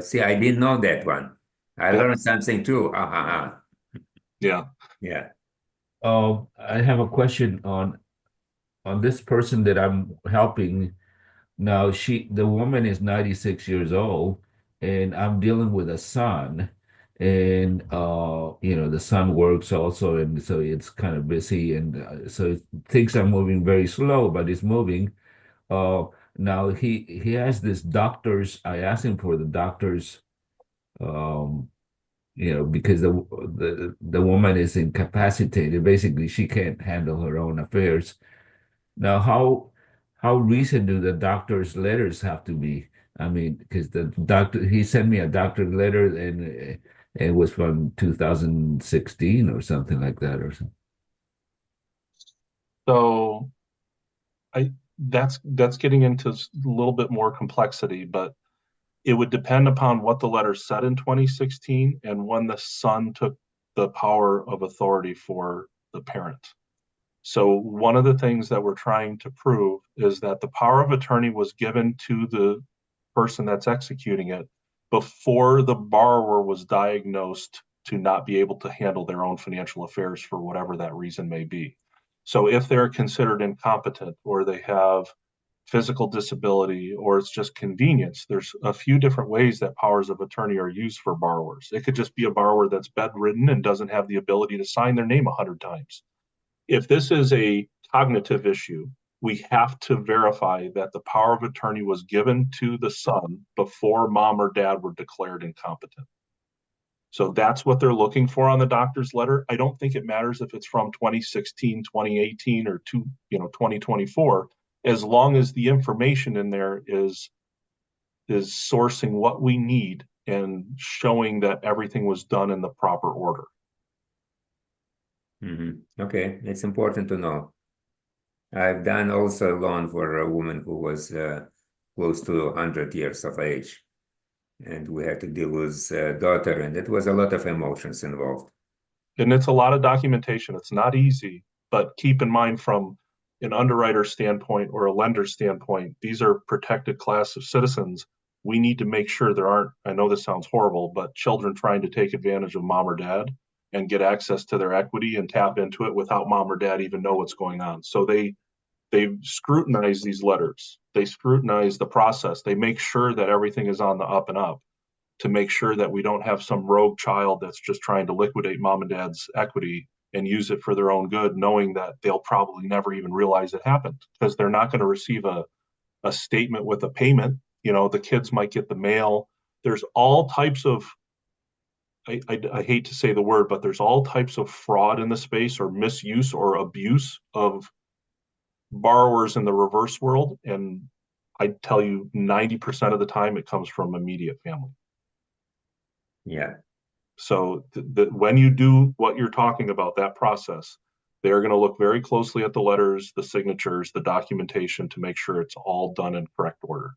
See, I didn't know that one. I Yeah, learned something too. Ha ha ha. yeah. Yeah. I have a question on this person that I'm helping. Now, the woman is 96 years old, and I'm dealing with a son, and the son works also, and so it's kind of busy, and so things are moving very slow, but it's moving. Uh, Now he has this doctor's. I asked him for the doctor's, um, because the woman is incapacitated. Basically, she can't handle her own affairs. Now, how recent do the doctor's letters have to be? I mean, because the doctor he sent me a doctor's letter and it was from 2016 or something like that or something. So I that's getting into a little bit more complexity, but it would depend upon what the letter said in 2016 and when the son took the power of authority for the parent. So one of the things that we're trying to prove is that the power of attorney was given to the person that's executing it before the borrower was diagnosed to not be able to handle their own financial affairs for whatever that reason may be. So if they're considered incompetent or they have physical disability or it's just convenience, there's a few different ways that powers of attorney are used for borrowers. It could just be a borrower that's bedridden and doesn't have the ability to sign their name 100 times. If this is a cognitive issue, we have to verify that the power of attorney was given to the son before mom or dad were declared incompetent. So that's what they're looking for on the doctor's letter. I don't think it matters if it's from 2016, 2018, or 2024, as long as the information in there is sourcing what we need and showing that everything was done in the proper order. Okay, it's important to know. I've done also a loan for a woman who was close to 100 years of age, and we had to deal with daughter, and it was a lot of emotions involved. And it's a lot of documentation. It's not easy, but keep in mind from an underwriter standpoint or a lender standpoint, these are protected class of citizens. We need to make sure there aren't, I know this sounds horrible, but children trying to take advantage of mom or dad and get access to their equity and tap into it without mom or dad even know what's going on. So they scrutinize these letters. They scrutinize the process. They make sure that everything is on the up and up to make sure that we don't have some rogue child that's just trying to liquidate mom and dad's equity and use it for their own good, knowing that they'll probably never even realize it happened because they're not going to receive a statement with a payment. The kids might get the mail. There's all types of, I hate to say the word, but there's all types of fraud in the space or misuse or abuse of borrowers in the reverse world. And I tell you, 90% of the time, it comes from immediate family. Yeah. So when you do what you're talking about, that process, they're going to look very closely at the letters, the signatures, the documentation to make sure it's all done in correct order.